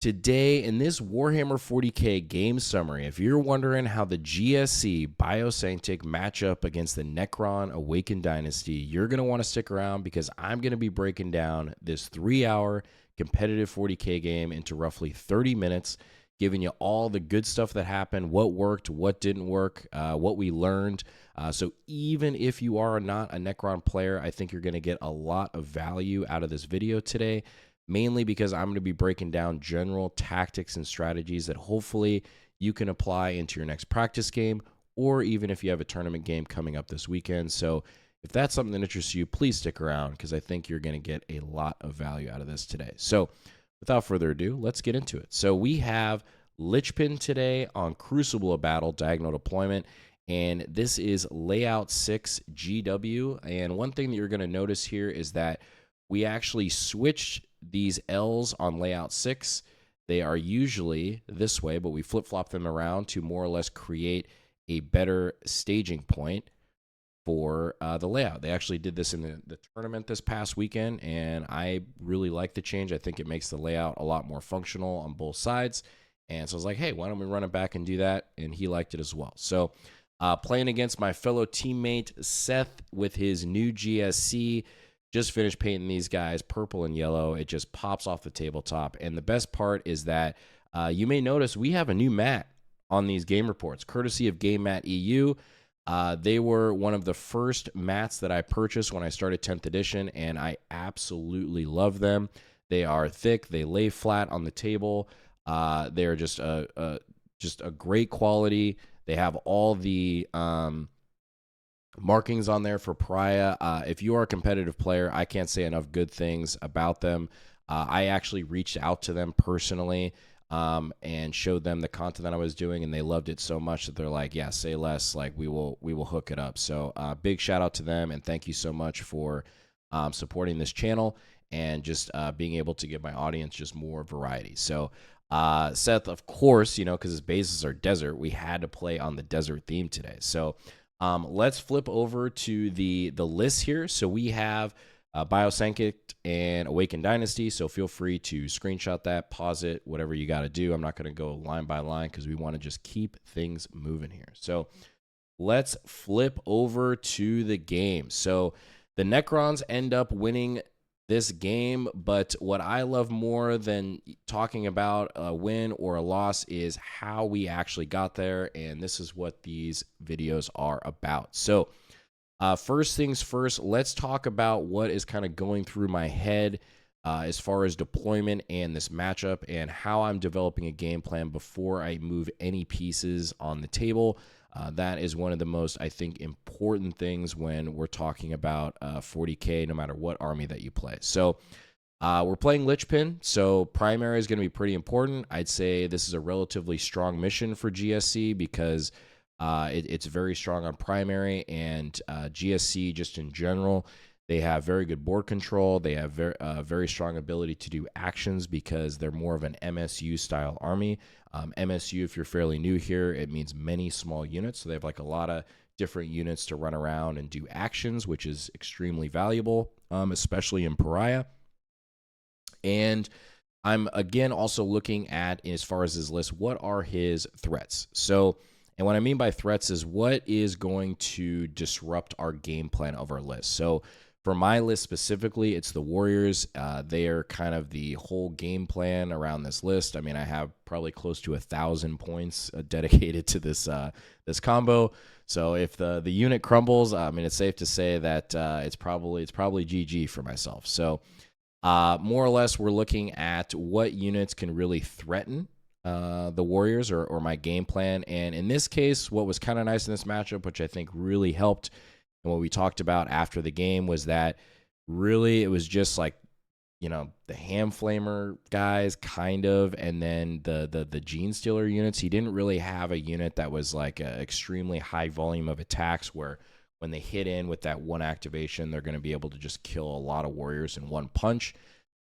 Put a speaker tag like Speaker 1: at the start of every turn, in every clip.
Speaker 1: Today, in this Warhammer 40k game summary, if you're wondering how the GSC Biosanctic match up against the Necron Awakened Dynasty, you're going to want to stick around because I'm going to be breaking down this 3-hour competitive 40k game into roughly 30 minutes, giving you all the good stuff that happened, what worked, what didn't work, what we learned. So even if you are not a Necron player, I think you're going to get a lot of value out of this video today, mainly because I'm going to be breaking down general tactics and strategies that hopefully you can apply into your next practice game, or even if you have a tournament game coming up this weekend. So if that's something that interests you, please stick around because I think you're going to get a lot of value out of this today. So without further ado, let's get into it. So we have Lichpin today on Crucible of Battle Diagonal Deployment, and this is Layout 6 GW. And one thing that you're going to notice here is that we actually switched these L's on Layout 6. They are usually this way, but we flip-flop them around to more or less create a better staging point for the layout. They actually did this in the tournament this past weekend, and I really like the change. I think it makes the layout a lot more functional on both sides. And so I was like, hey, why don't we run it back and do that? And he liked it as well. So playing against my fellow teammate Seth with his new GSC. Just finished painting these guys purple and yellow. It just pops off the tabletop. And the best part is that you may notice we have a new mat on these game reports, courtesy of Game Mat EU. They were one of the first mats that I purchased when I started 10th edition, and I absolutely love them. They are thick. They lay flat on the table. They're just a great quality. They have all the markings on there for Pariah. If you are a competitive player, I can't say enough good things about them. I actually reached out to them personally and showed them the content that I was doing, and they loved it so much that they're like, yeah, say less, like we will hook it up. So big shout out to them, and thank you so much for supporting this channel and just being able to give my audience just more variety. So Seth, of course, because his bases are desert, we had to play on the desert theme today. So let's flip over to the list here. So we have Biosanctic and Awakened Dynasty. So feel free to screenshot that, pause it, whatever you got to do. I'm not going to go line by line because we want to just keep things moving here. So let's flip over to the game. So the Necrons end up winning this game, but what I love more than talking about a win or a loss is how we actually got there, and this is what these videos are about. So first things first, let's talk about what is kind of going through my head as far as deployment and this matchup and how I'm developing a game plan before I move any pieces on the table. That is one of the most, I think, important things when we're talking about 40K, no matter what army that you play. So we're playing Lichpin, so primary is going to be pretty important. I'd say this is a relatively strong mission for GSC because it's very strong on primary, and GSC just in general, they have very good board control. They have very strong ability to do actions because they're more of an MSU-style army. MSU, if you're fairly new here, it means many small units. So they have like a lot of different units to run around and do actions, which is extremely valuable, especially in Pariah. And I'm, again, also looking at, as far as his list, what are his threats? So, and what I mean by threats is what is going to disrupt our game plan of our list. So for my list specifically, it's the Warriors. They are kind of the whole game plan around this list. I mean, I have probably close to 1,000 points dedicated to this this combo. So if the unit crumbles, I mean, it's safe to say that it's probably GG for myself. So more or less, we're looking at what units can really threaten the Warriors or my game plan. And in this case, what was kind of nice in this matchup, which I think really helped, and what we talked about after the game, was that really it was just like, the Ham Flamer guys, kind of, and then the Gene Stealer units. He didn't really have a unit that was like an extremely high volume of attacks where when they hit in with that one activation, they're going to be able to just kill a lot of Warriors in one punch.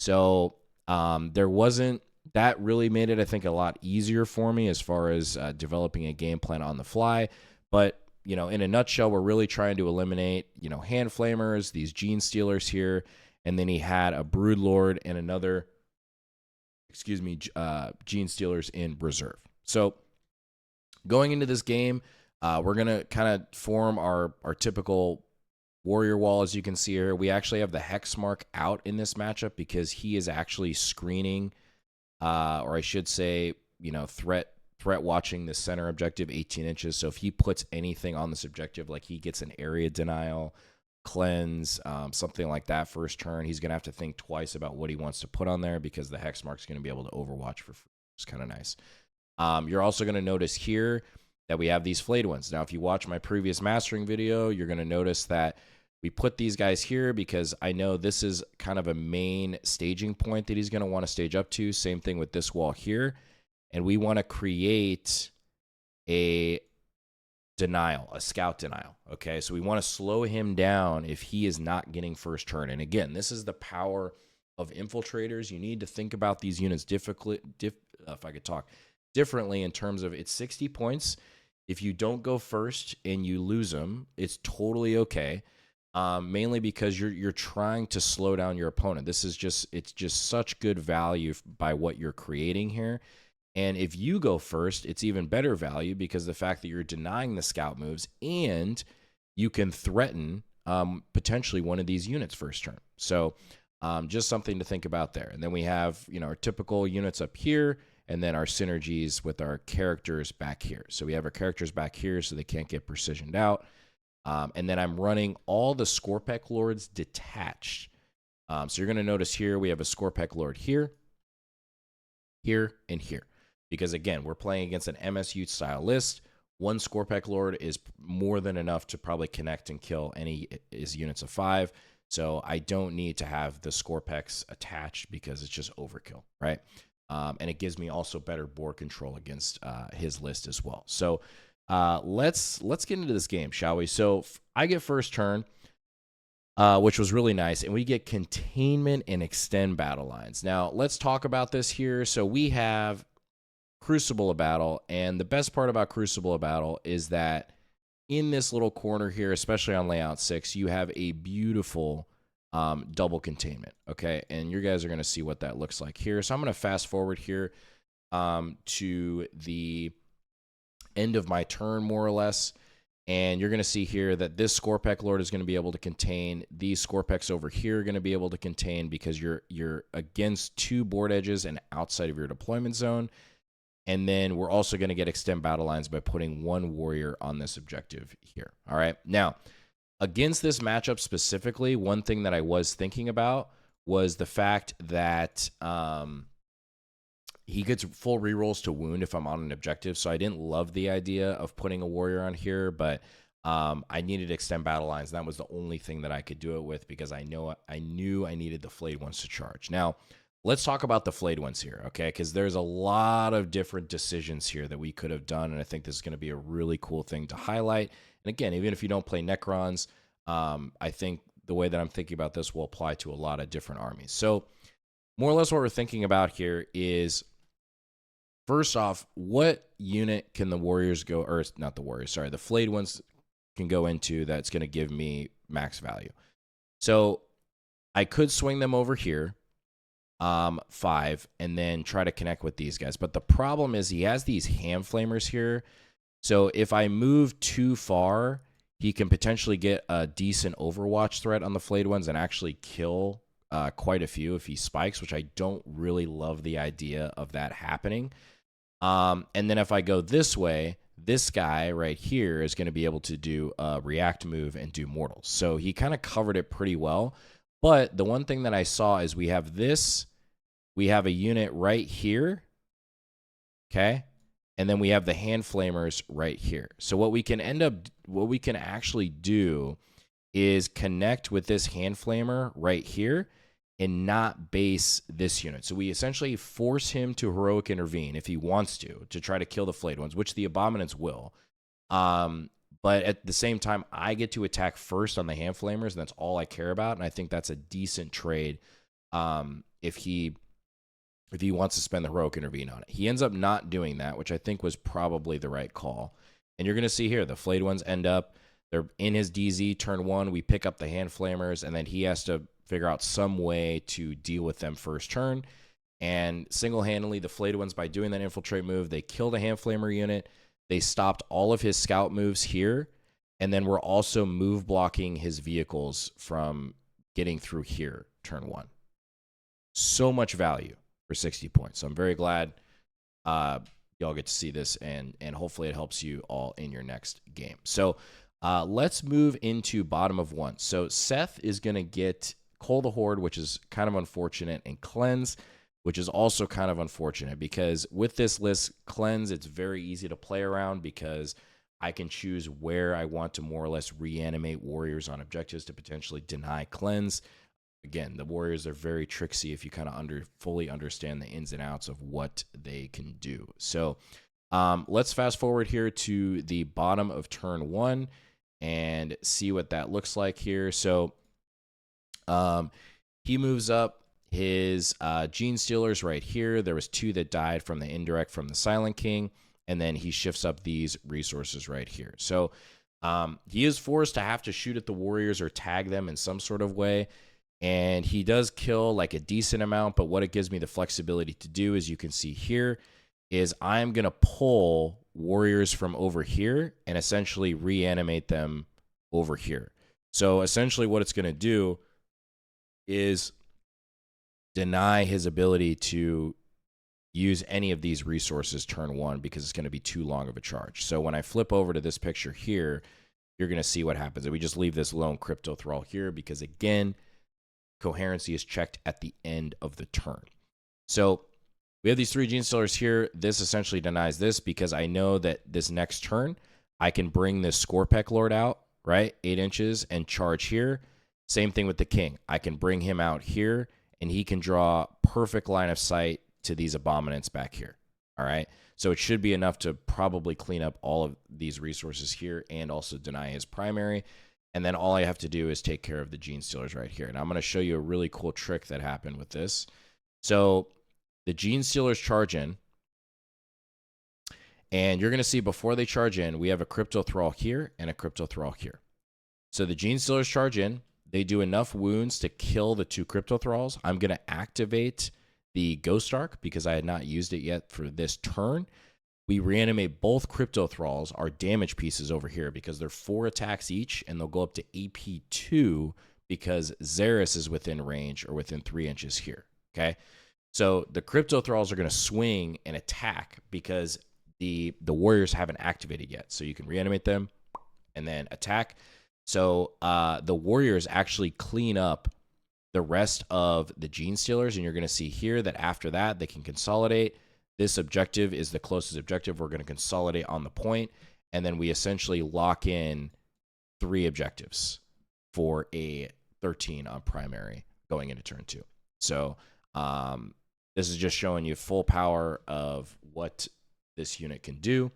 Speaker 1: So there wasn't, that really made it, I think, a lot easier for me as far as developing a game plan on the fly. But in a nutshell, we're really trying to eliminate, Hand Flamers, these Gene Stealers here, and then he had a Broodlord and another Gene Stealers in reserve. So going into this game, we're going to kind of form our typical warrior wall. As you can see here, we actually have the hex mark out in this matchup because he is actually screening, or I should say, threat watching the center objective 18 inches. So if he puts anything on this objective, like he gets an area denial, cleanse, something like that first turn, he's going to have to think twice about what he wants to put on there because the hex mark is going to be able to overwatch for free. It's kind of nice. You're also going to notice here that we have these flayed ones. Now, if you watch my previous mastering video, you're going to notice that we put these guys here because I know this is kind of a main staging point that he's going to want to stage up to. Same thing with this wall here. And we want to create a denial, a scout denial. Okay, so we want to slow him down if he is not getting first turn. And again, this is the power of infiltrators. You need to think about these units differently in terms of it's 60 points. If you don't go first and you lose them, it's totally okay. Mainly because you're trying to slow down your opponent. It's just such good value by what you're creating here. And if you go first, it's even better value because the fact that you're denying the scout moves and you can threaten potentially one of these units first turn. So just something to think about there. And then we have our typical units up here, and then our synergies with our characters back here. So we have our characters back here so they can't get precisioned out. And then I'm running all the Scorpec Lords detached. So you're going to notice here we have a Scorpec Lord here, and here. Because, again, we're playing against an MSU style list. One Scorpec Lord is more than enough to probably connect and kill any units of 5. So I don't need to have the Scorpecs attached because it's just overkill, right? And it gives me also better board control against his list as well. So let's get into this game, shall we? So I get first turn, which was really nice, and we get containment and extend battle lines. Now let's talk about this here. So we have Crucible of Battle, and the best part about Crucible of Battle is that in this little corner here, especially on layout 6, you have a beautiful double containment, okay? And you guys are going to see what that looks like here. So I'm going to fast forward here to the end of my turn, more or less, and you're going to see here that this Scorpec Lord is going to be able to contain. These Scorpecs over here are going to be able to contain because you're against 2 board edges and outside of your deployment zone. And then we're also going to get extend battle lines by putting 1 warrior on this objective here. All right. Now, against this matchup specifically, one thing that I was thinking about was the fact that he gets full rerolls to wound if I'm on an objective. So I didn't love the idea of putting a warrior on here, but I needed extend battle lines. And that was the only thing that I could do it with because I knew I needed the flayed ones to charge. Now, let's talk about the flayed ones here, okay? Because there's a lot of different decisions here that we could have done, and I think this is going to be a really cool thing to highlight. And again, even if you don't play Necrons, I think the way that I'm thinking about this will apply to a lot of different armies. So more or less what we're thinking about here is, first off, what unit can the Warriors go, or not the Warriors, sorry, the flayed ones can go into that's going to give me max value? So I could swing them over here, 5, and then try to connect with these guys. But the problem is he has these hand flamers here. So if I move too far, he can potentially get a decent overwatch threat on the flayed ones and actually kill quite a few if he spikes, which I don't really love the idea of that happening. And then if I go this way, this guy right here is going to be able to do a react move and do mortals. So he kind of covered it pretty well. But the one thing that I saw is we have a unit right here, okay? And then we have the hand flamers right here. So what we can actually do is connect with this hand flamer right here and not base this unit. So we essentially force him to heroic intervene if he wants to try to kill the flayed ones, which the abominants will. But at the same time, I get to attack first on the hand flamers, and that's all I care about. And I think that's a decent trade if he wants to spend the heroic intervene on it. He ends up not doing that, which I think was probably the right call. And you're going to see here, the flayed ones end up, they're in his DZ turn 1. We pick up the hand flamers, and then he has to figure out some way to deal with them first turn. And single-handedly, the flayed ones, by doing that infiltrate move, they killed a hand flamer unit. They stopped all of his scout moves here, and then we're also move blocking his vehicles from getting through here turn 1. So much value for 60 points. So I'm very glad y'all get to see this, and hopefully it helps you all in your next game. So let's move into bottom of 1. So Seth is going to get Cull the Horde, which is kind of unfortunate, and Cleanse, which is also kind of unfortunate, because with this list, Cleanse, it's very easy to play around because I can choose where I want to more or less reanimate warriors on objectives to potentially deny Cleanse. Again, the warriors are very tricksy if you kind of fully understand the ins and outs of what they can do. So let's fast forward here to the bottom of turn 1 and see what that looks like here. So he moves up his Gene Stealers right here. There was 2 that died from the indirect from the Silent King, and then he shifts up these resources right here. So he is forced to have to shoot at the warriors or tag them in some sort of way, and he does kill like a decent amount, but what it gives me the flexibility to do, as you can see here, is I'm going to pull warriors from over here and essentially reanimate them over here. So essentially what it's going to do is deny his ability to use any of these resources turn 1 because it's going to be too long of a charge. So when I flip over to this picture here, you're going to see what happens. And we just leave this lone Crypto Thrall here because, again, coherency is checked at the end of the turn. So we have these 3 Gene Stealers here. This essentially denies this because I know that this next turn I can bring this Scorpec Lord out, right, 8 inches, and charge here. Same thing with the King. I can bring him out here, and he can draw perfect line of sight to these Abominants back here. All right. So it should be enough to probably clean up all of these resources here and also deny his primary. And then all I have to do is take care of the Gene Stealers right here. And I'm going to show you a really cool trick that happened with this. So the Gene Stealers charge in, and you're going to see before they charge in, we have a Crypto Thrall here and a Crypto Thrall here. So the Gene Stealers charge in. They do enough wounds to kill the 2 Crypto Thralls. I'm going to activate the Ghost Arc because I had not used it yet for this turn. We reanimate both Crypto Thralls, our damage pieces over here, because they're 4 attacks each, and they'll go up to AP 2 because Xeris is within range or within 3 inches here. Okay, so the Crypto Thralls are going to swing and attack because the warriors haven't activated yet. So you can reanimate them and then attack. So the warriors actually clean up the rest of the Gene Stealers, and you're going to see here that after that they can consolidate. This objective is the closest objective. We're going to consolidate on the point, and then we essentially lock in 3 objectives for a 13 on primary going into turn 2. So this is just showing you full power of what this unit can do.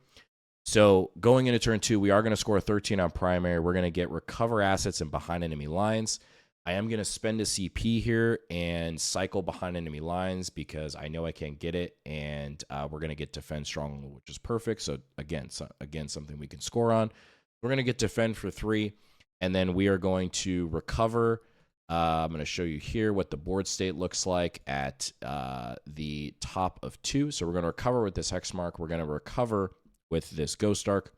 Speaker 1: So going into turn 2, we are going to score a 13 on primary. We're going to get recover assets and behind enemy lines. I am going to spend a CP here and cycle behind enemy lines because I know I can't get it, and we're going to get defend strong, which is perfect. So again, something we can score on. We're going to get defend for 3, and then we are going to recover. I'm going to show you here what the board state looks like at the top of 2. So we're going to recover with this hex mark. We're going to recover with this Ghost Arc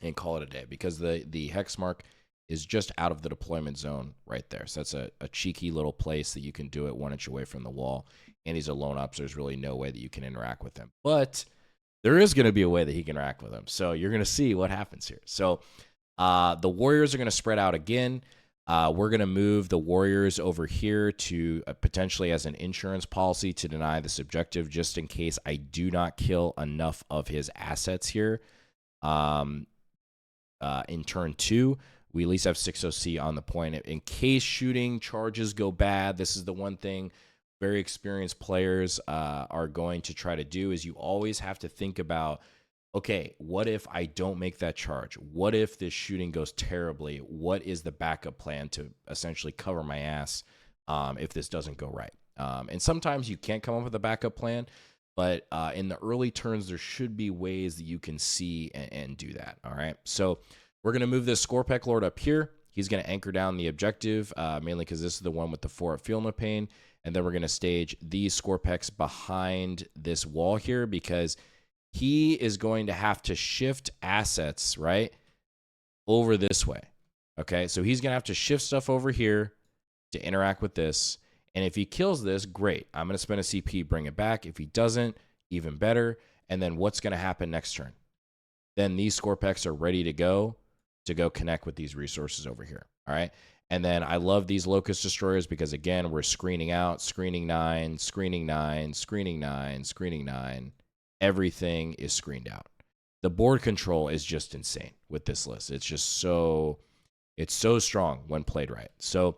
Speaker 1: and call it a day because the hex mark is just out of the deployment zone right there. So that's a cheeky little place that you can do it 1 inch away from the wall. And he's a lone op, so there's really no way that you can interact with him. But there is going to be a way that he can interact with him. So you're going to see what happens here. So the warriors are going to spread out again. We're going to move the warriors over here to potentially as an insurance policy to deny this objective just in case I do not kill enough of his assets here. In turn 2, we at least have 6OC on the point. In case shooting charges go bad, this is the one thing very experienced players are going to try to do is you always have to think about, okay, what if I don't make that charge? What if this shooting goes terribly? What is the backup plan to essentially cover my ass if this doesn't go right? And sometimes you can't come up with a backup plan, but in the early turns, there should be ways that you can see and do that, all right? So we're going to move this Scorpec Lord up here. He's going to anchor down the objective, mainly because this is the one with the 4 at Feel No Pain. and then we're going to stage these Scorpex behind this wall here because he is going to have to shift assets, right, over this way. Okay, so he's going to have to shift stuff over here to interact with this. And if he kills this, great. I'm going to spend a CP, bring it back. If he doesn't, even better. And then what's going to happen next turn? Then these Scorpex are ready to go connect with these resources over here. All right. And then I love these Locust Destroyers because, again, we're screening out, screening 9, screening 9, screening 9, screening 9. Everything is screened out. The board control is just insane with this list. It's just it's so strong when played right. So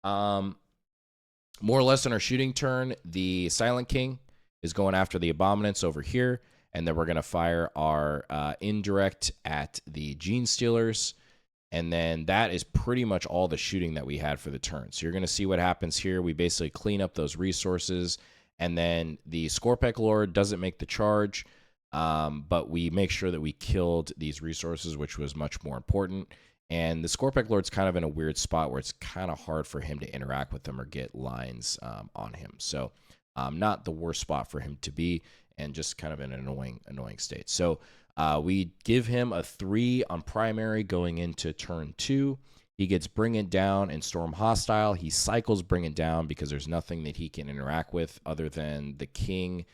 Speaker 1: more or less on our shooting turn, the Silent King is going after the Abominants over here, and then we're going to fire our indirect at the Gene Stealers, and then that is pretty much all the shooting that we had for the turn. So you're going to see what happens here. We basically clean up those resources, and then the Scorpec Lord doesn't make the charge, but we make sure that we killed these resources, which was much more important. And the Scorpec Lord's kind of in a weird spot where it's kind of hard for him to interact with them or get lines on him. So not the worst spot for him to be, and just kind of in an annoying state. So we give him a 3 on primary going into turn 2. He gets Bring It Down and Storm Hostile. He cycles Bring It Down because there's nothing that he can interact with other than the King,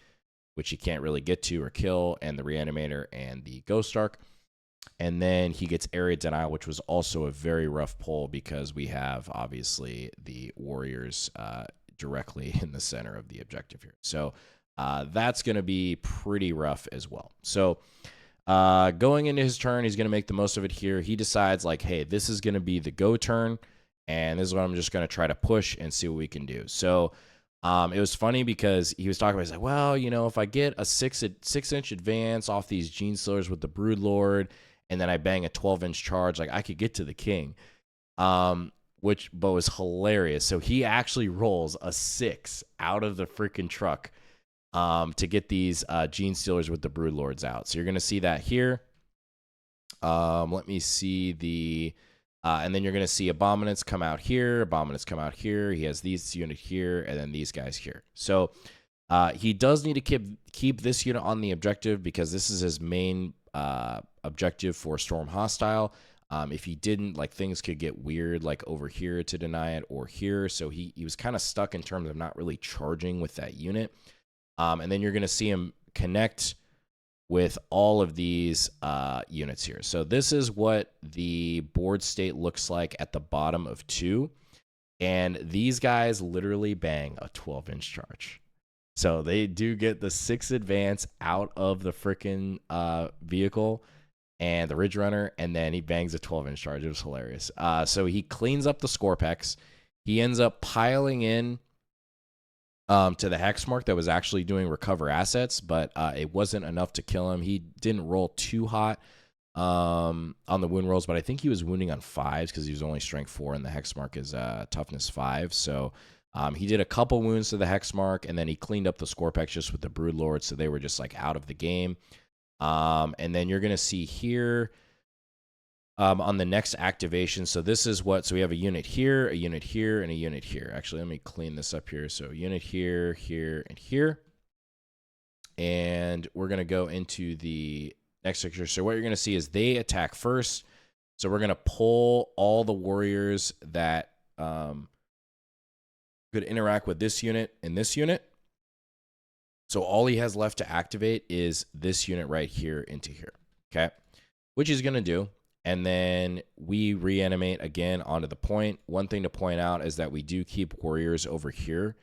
Speaker 1: which he can't really get to or kill, and the Reanimator and the Ghost Arc. And then he gets Area Denial, which was also a very rough pull because we have, obviously, the Warriors directly in the center of the objective here. So that's going to be pretty rough as well. So going into his turn, he's going to make the most of it here. He decides, like, hey, this is going to be the go turn, and this is what I'm just going to try to push and see what we can do. So it was funny because he was talking about, he's like, well, you know, if I get a 6-inch advance off these Gene Stealers with the Broodlord, and then I bang a 12-inch charge, like, I could get to the King, which was hilarious. So he actually rolls a 6 out of the freaking truck to get these Gene Stealers with the Broodlords out. So you're going to see that here. Let me see the... and then you're going to see Abominants come out here. Abominants come out here. He has these unit here, and then these guys here. So he does need to keep this unit on the objective because this is his main objective for Storm Hostile. If he didn't, like, things could get weird, like over here to deny it or here. So he was kind of stuck in terms of not really charging with that unit. And then you're going to see him connect with all of these units here. So this is what the board state looks like at the bottom of 2. And these guys literally bang a 12-inch charge. So they do get the 6 advance out of the freaking vehicle and the Ridge Runner, and then he bangs a 12-inch charge. It was hilarious. So he cleans up the Scorpex. He ends up piling in to the Hexmark that was actually doing recover assets, but it wasn't enough to kill him. He didn't roll too hot on the wound rolls, but I think he was wounding on 5s because he was only strength 4 and the Hexmark is toughness 5. So he did a couple wounds to the Hexmark, and then he cleaned up the Scorpex just with the Broodlord, so they were just like out of the game. And then you're going to see here on the next activation. So this is what, so we have a unit here, and a unit here. Actually, let me clean this up here. So unit here, here, and here. And we're going to go into the next picture. So what you're going to see is they attack first. So we're going to pull all the warriors that could interact with this unit and this unit. So all he has left to activate is this unit right here into here. Okay. Which he's going to do. And then we reanimate again onto the point. One thing to point out is that we do keep warriors over here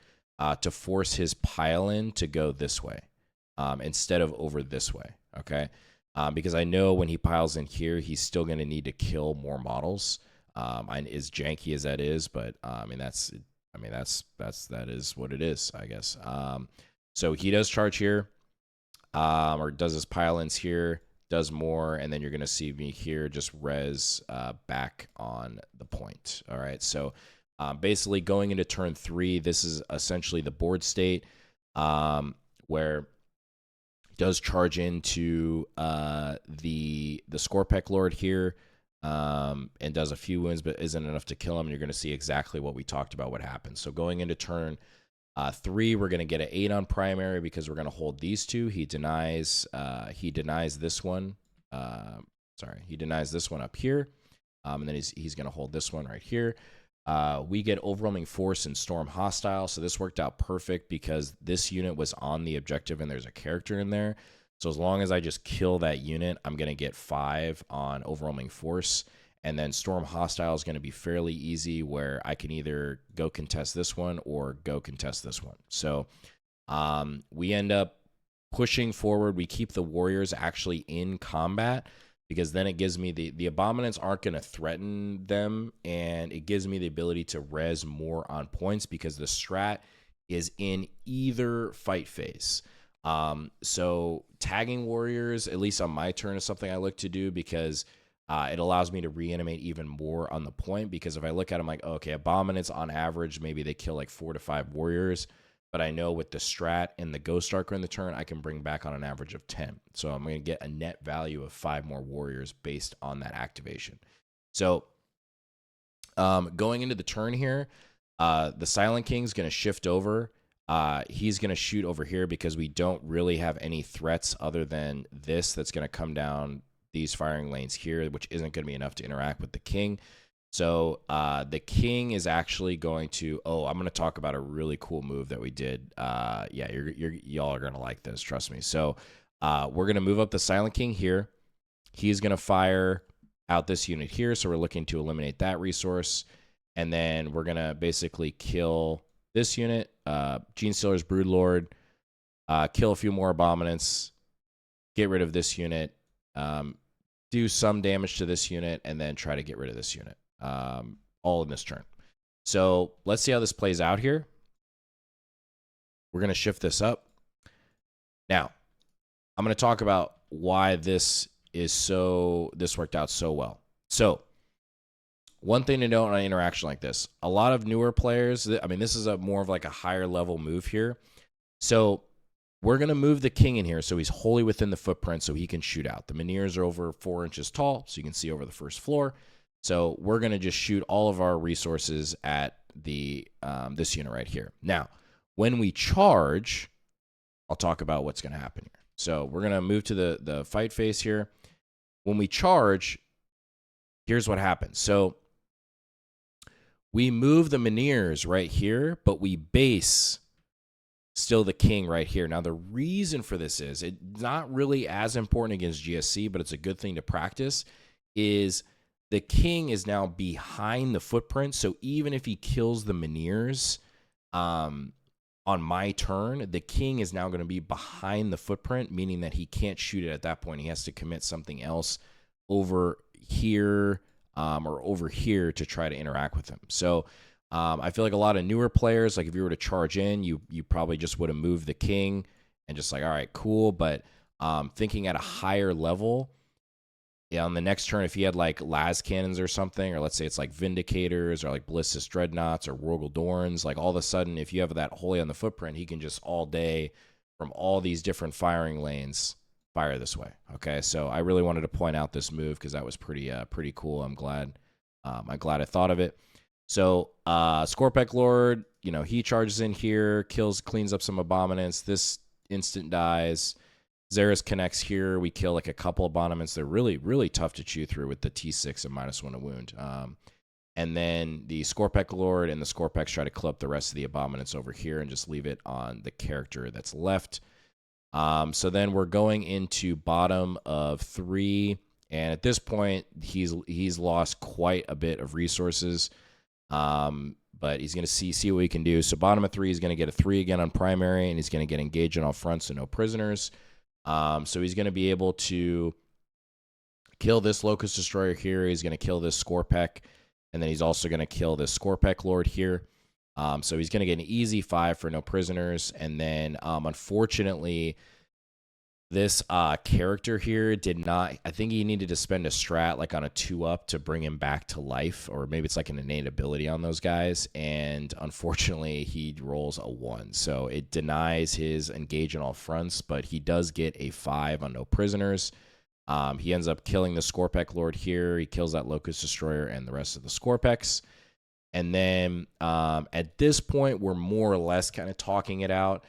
Speaker 1: to force his pile-in to go this way instead of over this way, okay? Because I know when he piles in here, he's still going to need to kill more models. As janky as that is, but that is what it is, I guess. So he does charge here, or does his pile-ins here. Does more, and then you're going to see me here just res back on the point. All right, so basically going into turn 3, this is essentially the board state where he does charge into the Scorpec Lord here and does a few wounds, but isn't enough to kill him. And you're going to see exactly what we talked about what happens. So going into turn 3, we're going to get an 8 on primary because we're going to hold these two. He denies this one. He denies this one up here. And then he's going to hold this one right here. We get overwhelming force and storm hostile. So this worked out perfect because this unit was on the objective and there's a character in there. So as long as I just kill that unit, I'm going to get 5 on overwhelming force. And then storm hostile is going to be fairly easy where I can either go contest this one or go contest this one. So we end up pushing forward. We keep the warriors actually in combat because then it gives me the abominants aren't going to threaten them, and it gives me the ability to res more on points because the strat is in either fight phase. So tagging warriors, at least on my turn, is something I look to do because it allows me to reanimate even more on the point, because if I look at them like, okay, abominants on average, maybe they kill like 4 to 5 warriors, but I know with the strat and the Ghost Archer in the turn, I can bring back on an average of 10. So I'm going to get a net value of 5 more warriors based on that activation. So going into the turn here, the Silent King's going to shift over. He's going to shoot over here because we don't really have any threats other than this that's going to come down these firing lanes here, which isn't going to be enough to interact with the king. So the king is actually going to, I'm going to talk about a really cool move that we did. Yeah, y'all are going to like this, trust me. So we're going to move up the Silent King here. He's going to fire out this unit here, so we're looking to eliminate that resource. And then we're going to basically kill this unit, Genestealer's Broodlord, kill a few more abominants, get rid of this unit, do some damage to this unit, and then try to get rid of this unit, all in this turn. So let's see how this plays out here. We're going to shift this up. Now, I'm going to talk about why this worked out so well. So one thing to note on an interaction like this, a lot of newer players, I mean, this is more of like a higher level move here. So we're going to move the king in here so he's wholly within the footprint so he can shoot out. The Menhirs are over 4 inches tall, so you can see over the first floor. So we're going to just shoot all of our resources at the this unit right here. Now, when we charge, I'll talk about what's going to happen here. So we're going to move to the fight phase here. When we charge, here's what happens. So we move the Menhirs right here, but we base still the king right here. Now, the reason for this is it's not really as important against GSC, but it's a good thing to practice, is the king is now behind the footprint. So even if he kills the Menhirs on my turn, the king is now going to be behind the footprint, meaning that he can't shoot it at that point. He has to commit something else over here or over here to try to interact with him. So I feel like a lot of newer players, like if you were to charge in, you probably just would have moved the king and just like, all right, cool. But thinking at a higher level, on the next turn, if he had like las cannons or something, or let's say it's like Vindicators or like Ballistus Dreadnoughts or Rorgul Dorns, like all of a sudden, if you have that wholly on the footprint, he can just all day from all these different firing lanes fire this way. Okay, so I really wanted to point out this move because that was pretty cool. I'm glad I thought of it. So Scorpek Lord, he charges in here, cleans up some abominants. This instant dies. Xeris connects here. We kill like a couple abominants. They're really, really tough to chew through with the T6 and -1 a wound. And then the Scorpek Lord and the Scorpeks try to clip up the rest of the abominants over here and just leave it on the character that's left. So then we're going into bottom of 3. And at this point, he's lost quite a bit of resources. But he's going to see what he can do. So bottom of 3, he's going to get a 3 again on primary, and he's going to get engaged on all fronts, so no prisoners. So he's going to be able to kill this Locust Destroyer here. He's going to kill this Scorpek, and then he's also going to kill this Scorpek Lord here. So he's going to get an easy 5 for no prisoners. And then, unfortunately, this character here did not, I think he needed to spend a strat like on a 2-up to bring him back to life, or maybe it's like an innate ability on those guys. And unfortunately, he rolls a 1. So it denies his engage on all fronts, but he does get a 5 on no prisoners. He ends up killing the Scorpek Lord here. He kills that Locust Destroyer and the rest of the Scorpeks. And then at this point, we're more or less kind of talking it out,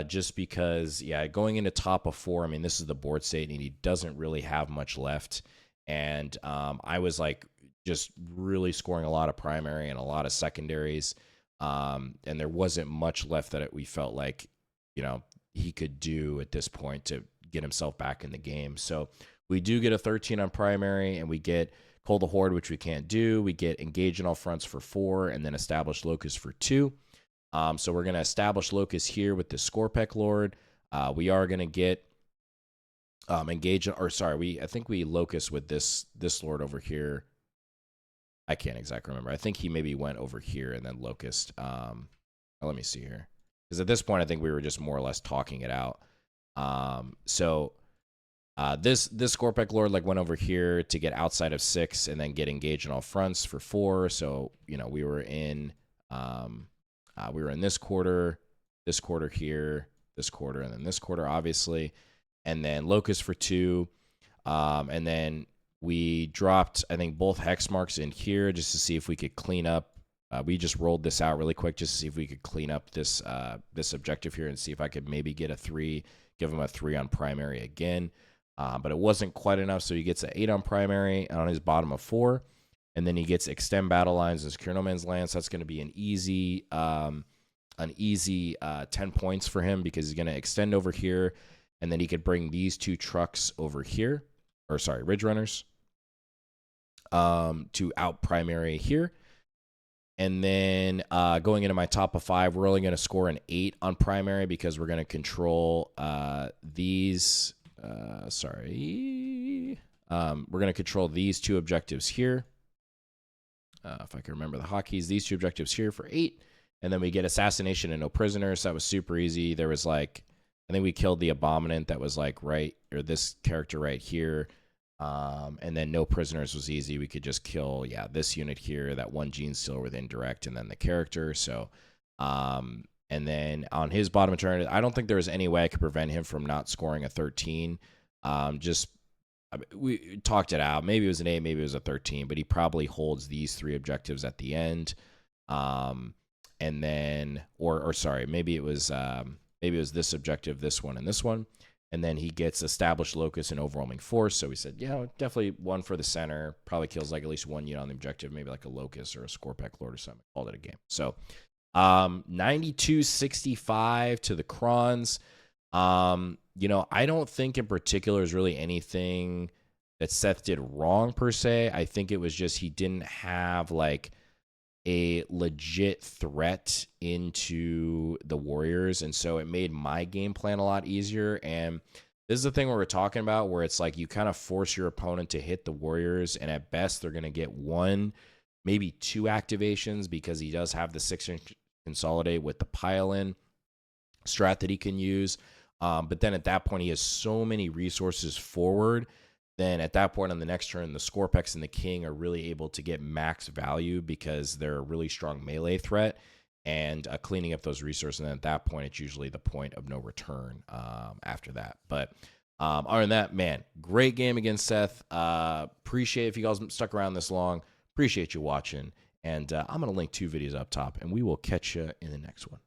Speaker 1: just because, yeah, going into top of 4, I mean, this is the board state, and he doesn't really have much left. And I was like just really scoring a lot of primary and a lot of secondaries. And there wasn't much left that we felt like, he could do at this point to get himself back in the game. So we do get a 13 on primary, and we get Cull the Horde, which we can't do. We get Engage in all fronts for 4, and then Establish Locus for 2. So we're going to establish Locus here with the Scorpec Lord. We are going to get Engage, or sorry, I think we Locus with this Lord over here. I can't exactly remember. I think he maybe went over here and then Locust. Let me see here. Because at this point, I think we were just more or less talking it out. This Scorpec Lord went over here to get outside of 6 and then get Engaged in all fronts for 4. So we were in this quarter here, this quarter, and then this quarter, obviously, and then Locust for 2, and then we dropped, I think, both hex marks in here just to see if we could clean up. We just rolled this out really quick just to see if we could clean up this objective here and see if I could maybe get a 3, give him a 3 on primary again. But it wasn't quite enough, so he gets an 8 on primary on his bottom of 4, and then he gets Extend Battle Lines and Secure No Man's Land. So that's going to be an easy 10 points for him because he's going to extend over here, and then he could bring these 2 trucks over here, or sorry, Ridge Runners, to out primary here. And then going into my top of 5, we're only going to score an 8 on primary because we're going to control these. We're going to control these 2 objectives here. If I can remember the hotkeys, these 2 objectives here for 8. And then we get Assassination and no prisoners. That was super easy. There was I think we killed the Abominant that was this character right here. And then no prisoners was easy. We could just kill, this unit here, that 1 Gene Stealer with indirect, and then the character. So, and then on his bottom turn, I don't think there was any way I could prevent him from not scoring a 13. We talked it out. Maybe it was an 8, maybe it was a 13, but he probably holds these 3 objectives at the end. And then, maybe it was this objective, this one, and this one. And then he gets Established Locus and Overwhelming Force. So we said, definitely 1 for the center. Probably kills at least 1 unit on the objective, maybe a Locus or a Scorpec Lord or something. Called it a game. So 92-65 to the Crons. I don't think in particular is really anything that Seth did wrong per se. I think it was just he didn't have a legit threat into the Warriors, and so it made my game plan a lot easier. And this is the thing where we're talking about where it's you kind of force your opponent to hit the Warriors, and at best they're going to get 1, maybe 2 activations because he does have the 6-inch consolidate with the pile-in strat that he can use. But then at that point, he has so many resources forward. Then at that point on the next turn, the Scorpex and the King are really able to get max value because they're a really strong melee threat and cleaning up those resources. And then at that point, it's usually the point of no return after that. But other than that, man, great game against Seth. Appreciate if you guys stuck around this long. Appreciate you watching. And I'm going to link 2 videos up top, and we will catch you in the next one.